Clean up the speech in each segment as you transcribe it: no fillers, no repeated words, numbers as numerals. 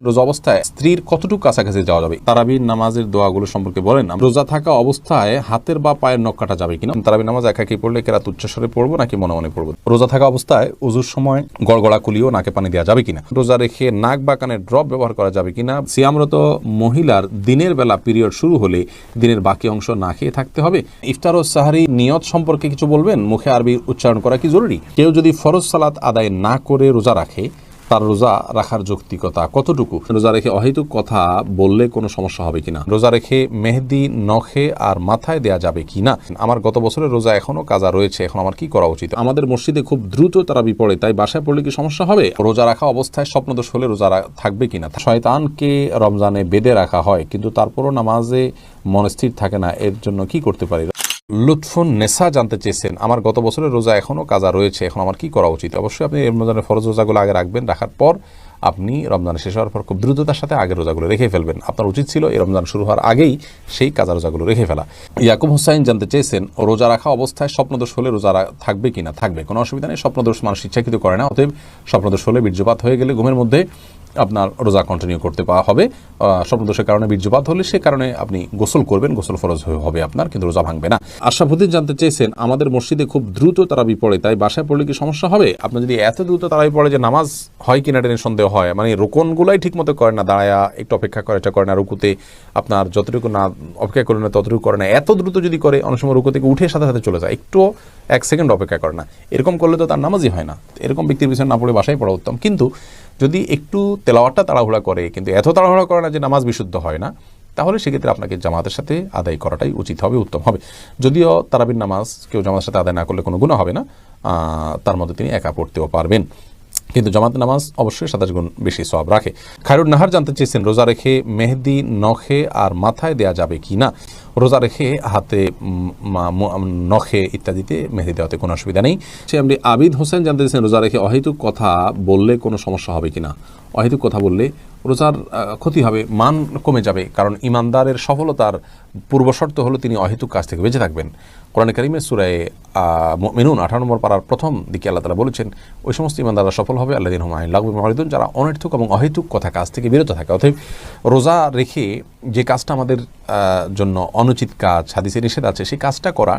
রোজা অবস্থায় স্ত্রীর কতটুকু কাছাকাছি যাওয়া যাবে? তারাবির নামাজের দোয়াগুলো সম্পর্কে বলেন। রোজা থাকা অবস্থায় হাতের বা পায়ের নখ কাটা যাবে কিনা? তারাবির নামাজ একাকি পড়লে কেরাত উচ্চস্বরে পড়বো নাকি মনে মনে পড়বো? রোজা থাকা অবস্থায় উজুর সময় গড়গড়া কুলিও নাকে পানি দেওয়া যাবে কিনা? রোজা রেখে নাক বা কানে ড্রপ ব্যবহার করা যাবে কিনা? সিয়ামরত মহিলার দিনের বেলা পিরিয়ড শুরু হলে দিনের বাকি অংশ না খেয়ে থাকতে হবে? ইফতার ও সাহারি নিয়ত সম্পর্কে কিছু বলবেন। মুখে আরবি উচ্চারণ করা কি জরুরি? কেউ যদি ফরজ সালাত আদায় না করে রোজা রাখে, তার রোজা রাখার যৌক্তিকতা কতটুকু? রোজা রেখে অহেতুক কথা বললে কোনো সমস্যা হবে কিনা? রোজা রেখে মেহেদি নখে আর মাথায় দেয়া যাবে কিনা? আমার গত বছরের রোজা এখনো কাজা রয়েছে, এখন আমার কি করা উচিত? আমাদের মসজিদে খুব দ্রুত তারাবি পড়ে, তাই বাসায় পড়লে কি সমস্যা হবে? রোজা রাখা অবস্থায় স্বপ্নদোষ হলে রোজা থাকবে কিনা? শয়তানকে রমজানে বেঁধে রাখা হয়, কিন্তু তারপরও নামাজে মন স্থির থাকে না, এর জন্য কি করতে পারি? লুৎফুন নেসা জানতে চেয়েছেন, আমার গত বছরের রোজা এখনো কাজা রয়েছে, এখন আমার কি করা উচিত? অবশ্যই আপনি রমজানের ফরজ রোজাগুলো আগে রাখবেন, রাখার পর আপনি রমজান শেষ হওয়ার পর খুব দ্রুততার সাথে আগের রোজাগুলো রেখে ফেলবেন। আপনার উচিত ছিল এই রমজান শুরু হওয়ার আগেই সেই কাজা রোজাগুলো রেখে ফেলা। ইয়াকুব হুসাইন জানতে চেয়েছেন, রোজা রাখা অবস্থায় স্বপ্নদোষ হলে রোজা থাকবে কিনা? থাকবে, কোনো অসুবিধা নেই। স্বপ্নদোষ মানুষ ইচ্ছাকৃত করে না, অতএব স্বপ্নদোষ হলে বীর্যপাত হয়ে গেলে ঘুমের মধ্যে আপনার রোজা কন্টিনিউ করতে পাওয়া হবে। স্বপ্নদোষের কারণে বীর্যপাত হলে সে কারণে আপনি গোসল করবেন, গোসল ফরজ হবে আপনার, কিন্তু রোজা ভাঙবে না। আশরাফুদ্দিন জানতে চেয়েছেন, আমাদের মসজিদে খুব দ্রুত তারাবি পড়ে, তাই বাসায় পড়লে কি সমস্যা হবে? আপনি যদি এত দ্রুত তারাবি পড়ে যে নামাজ হয় কিনা টেনে সন্দেহ হয়, মানে রোকনগুলাই ঠিক মতো করে না, দাঁড়ায়া একটু অপেক্ষা করে, এটা করে না, রুকুতে আপনার যতটুকু না অপেক্ষা করে না ততটুকু করে না, এত দ্রুত যদি করে অনেক সময় রুকু থেকে উঠে সাথে সাথে চলে যায়, একটু 1 সেকেন্ড অপেক্ষা করে না, এরকম করলে তো তার নামাজই হয় না। এরকম ব্যক্তির পিছনে না পড়ে বাসায় পড়া উত্তম। কিন্তু যদি একটু তেলাওয়াতটা তাড়াহুড়া করে, কিন্তু এত তাড়াহুড়া করে না যে নামাজ বিশুদ্ধ হয় না, তাহলে সেক্ষেত্রে আপনাকে জামাতের সাথে আদায় করাটাই উচিত হবে, উত্তম হবে। যদিও তারাবির নামাজ কেউ জামাতের সাথে আদায় না করলে কোনো গুনাহ হবে না, তার মধ্যে তিনি একা পড়তেও পারবেন, কিন্তু জামাতের নামাজ অবশ্যই 27 গুণ বেশি সওয়াব রাখে। খায়রুন নাহার জানতে চেয়েছেন, রোজা রেখে মেহেদি নখে আর মাথায় দেয়া যাবে কি না? রোজা রেখে হাতে, নখে ইত্যাদিতে মেহেদি দেওয়াতে কোনো অসুবিধা নেই। সে আপনি আবিদ হোসেন জানতে চেয়েছেন, রোজা রেখে অহেতুক কথা বললে কোনো সমস্যা হবে কিনা? অহেতুক কথা বললে রোজার ক্ষতি হবে, মান কমে যাবে, কারণ ইমানদারের সফলতার পূর্বশর্ত হলো তিনি অহেতুক কাজ থেকে বেঁচে থাকবেন। কোরআনে কারিমের সূরা মুমিনুন 18 নম্বর পারার প্রথম দিকে আল্লাহ তাআলা বলেছেন, ওই সমস্ত ইমানদাররা সফল হবে আল্লাযীনা হুম আনিল লাগবি মুরিদুন, যারা অনর্থক এবং অহেতুক কথা কাজ থেকে বিরত থাকে। অতএব রোজা রেখে যে কাজটা আমাদের জন্য অনুচিত কাজ, হাদিসে নিষেধ আছে, সেই কাজটা করা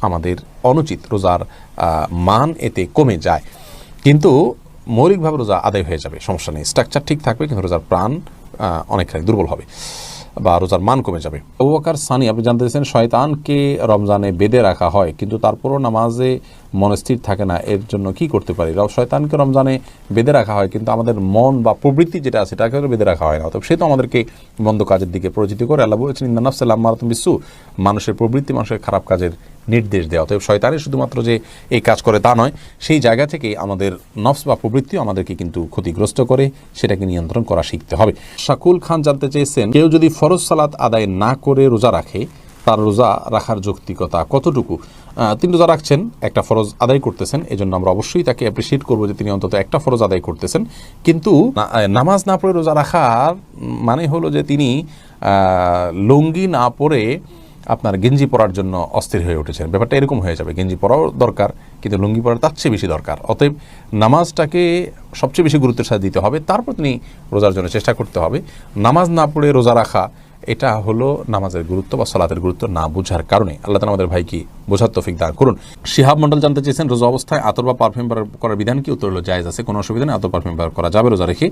আমাদের অনুচিত, রোজার মান এতে কমে যায়, কিন্তু মৌলিকভাবে রোজা আদায় হয়ে যাবে, সমস্যা নেই, স্ট্রাকচার ঠিক থাকবে, কিন্তু রোজার প্রাণ অনেকখানি দুর্বল হবে বা রোজার মান কমে যাবে। আবু বকর সানি আপনি জানতে চাইছেন, শয়তানকে রমজানে বেঁধে রাখা হয়, কিন্তু তারপরও নামাজে মন স্থির থাকে না, এর জন্য কি করতে পারি? শয়তানকে রমজানে বেঁধে রাখা হয়, কিন্তু আমাদের মন বা প্রবৃত্তি যেটা আছে সেটাকে বেঁধে রাখা হয় না, অতএব সে তো আমাদেরকে মন্দ কাজের দিকে পরিচিত করে। আল্লাহ বলেছেন, ইন্না নাফসা লাম্মারাতুন বিসসু, মানুষের প্রবৃত্তি মানুষের খারাপ কাজের নির্দেশ দেওয়া। অতএব শয়তানের শুধুমাত্র যে এই কাজ করে তা নয়, সেই জায়গা থেকে আমাদের নফস বা প্রবৃত্তিও আমাদেরকে কিন্তু ক্ষতিগ্রস্ত করে, সেটাকে নিয়ন্ত্রণ করা শিখতে হবে। শাকুল খান জানতে চেয়েছেন, কেউ যদি ফরজ সালাত আদায় না করে রোজা রাখে, তার রোজা রাখার যৌক্তিকতা কতটুকু? তিনি রোজা রাখছেন, একটা ফরজ আদায় করতেছেন, এজন্য আমরা অবশ্যই তাকে অ্যাপ্রিসিয়েট করবো যে তিনি অন্তত একটা ফরজ আদায় করতেছেন, কিন্তু নামাজ না পড়ে রোজা রাখার মানে হলো যে তিনি লুঙ্গি না পরে আপনার গেঞ্জি পরার জন্য অস্থির হয়ে উঠেছেন। ব্যাপারটা এরকম হয়ে যাবে, গেঞ্জি পরাও দরকার, কিন্তু লুঙ্গি পরা তার চেয়ে বেশি দরকার। অতএব নামাজটাকে সবচেয়ে বেশি গুরুত্বের সাথে দিতে হবে, তারপর তিনি রোজার জন্য চেষ্টা করতে হবে। নামাজ না পড়ে রোজা রাখা, এটা হলো নামাজের গুরুত্ব বা সালাতের গুরুত্ব না বোঝার কারণে। আল্লাহ তাআলা আমাদের ভাইকে বোঝার তৌফিক দান করুন। শিহাব মন্ডল জানতে চেয়েছেন, রোজা অবস্থায় আতর বা পারফিউম ব্যবহার করার বিধান কি? উত্তর হলো জায়েজ আছে, কোনো অসুবিধা নেই, আতর পারফিউম ব্যবহার করা যাবে, রোজা রেখে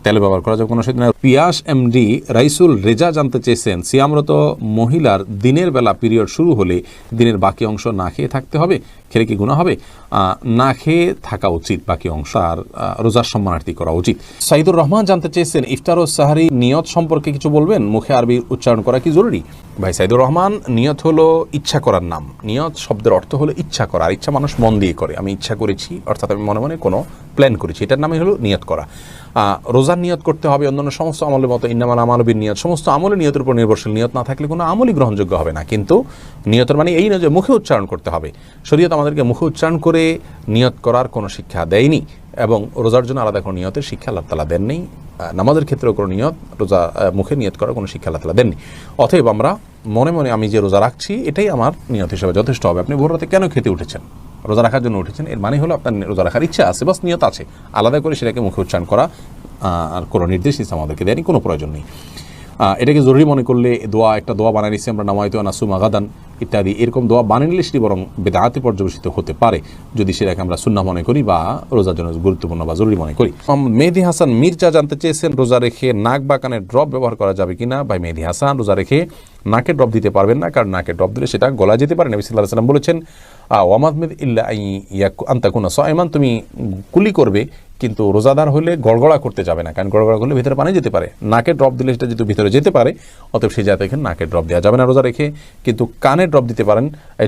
তেল ব্যবহার করা যাবে, কোনো অসুবিধা নেই। পিয়াস এমডি রাইসুল রেজা জানতে চেয়েছেন, সিয়ামরত মহিলার দিনের বেলা পিরিয়ড শুরু হলে দিনের বাকি অংশ না খেয়ে থাকতে হবে, খেলে কি গুনাহ হবে? না খেয়ে থাকা উচিত, বাকি অংশ আর রোজার সম্মানার্থী করা উচিত। সাইদুর রহমান জানতে চেয়েছেন, ইফতার ও সাহারি নিয়ত সম্পর্কে কিছু বলবেন। মুখে আরবি উচ্চারণ করা কি জরুরি? ভাই সাইদুর রহমান, নিয়ত হলো ইচ্ছা করার নাম। নিয়ত শব্দের অর্থ হলো ইচ্ছা করা, আর ইচ্ছা মানুষ মন দিয়ে করে। আমি ইচ্ছা করেছি, অর্থাৎ আমি মনে মনে কোনো প্ল্যান করেছি, এটার নামই হলো নিয়ত করা। রোজার নিয়ত করতে হবে অন্যান্য সমস্ত আমলের মতো, ইন্নামাল আমালু বিন্নিয়াত, সমস্ত আমলের নিয়তের উপর নির্ভরশীল। নিয়ত না থাকলে কোনো আমলই গ্রহণযোগ্য হবে না। কিন্তু নিয়তের মানে এই নয় যে মুখে উচ্চারণ করতে হবে। শরীয়ত আমাদেরকে মুখে উচ্চারণ করে নিয়ত করার কোনো শিক্ষা দেয়নি, এবং রোজার জন্য আলাদা কোনো নিয়তের শিক্ষা আল্লাহ তাআলা দেননি। নামাজের ক্ষেত্রেও কোনো নিয়ত, রোজা মুখে নিয়ত করার কোনো শিক্ষা আল্লাহ তাআলা দেননি। অতএব আমরা মনে মনে আমি যে রোজা রাখছি এটাই আমার নিয়ত হিসেবে যথেষ্ট হবে। আপনি ভোর রাতে কেন খেতে উঠেছেন? রোজা রাখার জন্য উঠেছেন, এর মানে হলো আপনার রোজা রাখার ইচ্ছা আছে, বাস নিয়ত আছে। আলাদা করে সেটাকে মুখে উচ্চারণ করা আর কোনো নির্দেশ ইসলাম আমাদেরকে দেয়নি, কোনো প্রয়োজন নেই। এটাকে জরুরি মনে করলে একটা দোয়া বানিয়ে নিচ্ছি আমরা, নামায়তু নাসুম আগাদান ইত্যাদি, এরকম দোয়া বানিয়ে নিলে সেটি বরং বেদাতে পর্যবেসিত হতে পারে যদি সেটাকে আমরা সুন্নাহ মনে করি বা রোজার জন্য গুরুত্বপূর্ণ বা জরুরি মনে করি। মেহেদী হাসান মির্জা জানতে চেয়েছেন রোজা রেখে নাক বা কানের ড্রপ ব্যবহার করা যাবে কিনা। ভাই মেহেদী হাসান, রোজা রেখে নাকে ড্রপ দিতে পারবেন না, কারণ নাকে ড্রপ দিলে সেটা গলা যেতে পারে। নবী সাল্লাল্লাহু আলাইহি ওয়াসাল্লাম বলেছেন ওয়ামাদমিদ ইল্লা আনতাকুনা সাইমান, তুমি কুলি করবে কিন্তু রোজাদার হলে গড়গড়া করতে যাবে না, কারণ গড়গড়া করলে ভিতরে পানি যেতে পারে। নাকে ড্রপ দিলে সেটা যেহেতু ভিতরে যেতে পারে, অতএব সেই জায়গায় এখানে নাকে ড্রপ দেওয়া যাবে না রোজা রেখে। কিন্তু কানে ড্রপ দিতে পারেন,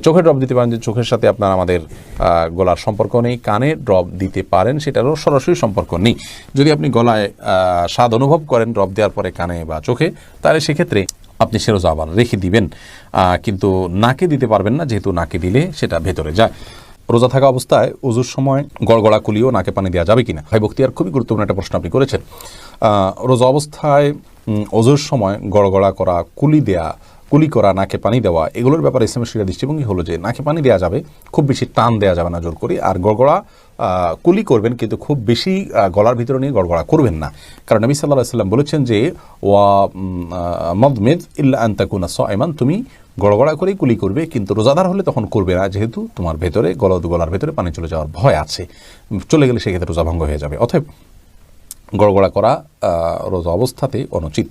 চোখে ড্রপ দিতে পারেন, যে চোখের সাথে আপনার আমাদের গলার সম্পর্ক নেই, কানে ড্রপ দিতে পারেন, সেটারও সরাসরি সম্পর্ক নেই। যদি আপনি গলায় স্বাদ অনুভব করেন ড্রপ দেওয়ার পরে কানে বা চোখে, তাহলে সেক্ষেত্রে আপনি সে রোজা আবার রেখে দিবেন, কিন্তু নাকে দিতে পারবেন না, যেহেতু নাকে দিলে সেটা ভেতরে যায়। রোজা থাকা অবস্থায় ওযুর সময় গড়গড়া কুলিও নাকে পানি দেওয়া যাবে কিনা। ভাই বখতিয়ার, খুবই গুরুত্বপূর্ণ একটা প্রশ্ন আপনি করেছেন। রোজা অবস্থায় ওযুর সময় গড়গড়া করা, কুলি করা, নাকে পানি দেওয়া, এগুলোর ব্যাপারে ইসলামের শরীয়তের দৃষ্টিভঙ্গি হলো যে নাকে পানি দেওয়া যাবে, খুব বেশি টান দেওয়া যাবে না জোর করে। আর গড়গড়া কুলি করবেন, কিন্তু খুব বেশি গলার ভিতরে নিয়ে গড়গড়া করবেন না, কারণ নবী সাল্লাল্লাহু আলাইহি ওয়াসাল্লাম বলেছেন যে ওয়া মাদমিদ ইল্লা আন তাকুনা সাইমান, তুমি গড়গড়া করেই কুলি করবে, কিন্তু রোজাদার হলে তখন করবে না, যেহেতু তোমার ভেতরে গলার ভেতরে পানি চলে যাওয়ার ভয় আছে, চলে গেলে সেক্ষেত্রে রোজা ভঙ্গ হয়ে যাবে। অতএব গড়গড়া করা রোজা অবস্থাতে অনুচিত,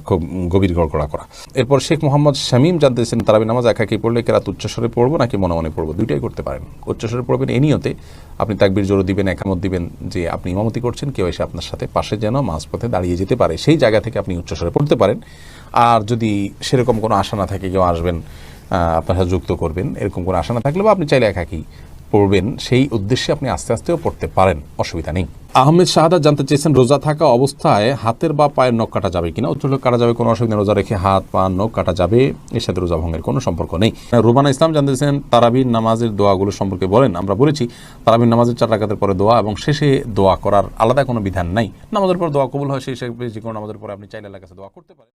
খুব গভীর গড়গড়া করা। এরপর শেখ মোহাম্মদ শামীম জানতেছেন তারাবি নামাজ একাকী পড়লে কেরাত উচ্চস্বরে পড়বো নাকি মনে মনে পড়বো। দুইটাই করতে পারেন। উচ্চস্বরে পড়বেন এই নিয়তে, আপনি তাকবীর জোরে দিবেন, একামত দিবেন যে আপনি ইমামতি করছেন, কেউ এসে আপনার সাথে পাশে যেন মাঝপথে দাঁড়িয়ে যেতে পারে, সেই জায়গা থেকে আপনি উচ্চস্বরে পড়তে পারেন। আর যদি সেরকম কোনো আশা না থাকে, কেউ আসবেন আপনার সাথে যুক্ত করবেন, এরকম কোনো আশা না থাকলে, বা আপনি চাইলে একাকী পড়বেন, সেই উদ্দেশ্যে আপনি আস্তে আস্তেও পড়তে পারেন, অসুবিধা নেই। আহমেদ শাহাদাত জানতে চেয়েছেন রোজা থাকা অবস্থায় হাতের বা পায়ের নখ কাটা যাবে কিনা। উত্তর কাটা যাবে, কোনো অসুবিধা। রোজা রেখে হাত পা নখ কাটা যাবে, এর সাথে রোজা ভঙ্গের কোনো সম্পর্ক নেই। রুবানা ইসলাম জানতে চেয়েছেন তারাবির নামাজের দোয়াগুলো সম্পর্কে বলেন। আমরা বলেছি তারাবির নামাজের 4 রাকাতের পরে দোয়া এবং শেষে দোয়া করার আলাদা কোনো বিধান নাই। নামাজের পর দোয়া কবুল হয়, সেই হিসেবে যে কোনো নামাজের পরে আপনি চাইলে আল্লাহর কাছে দোয়া করতে পারেন।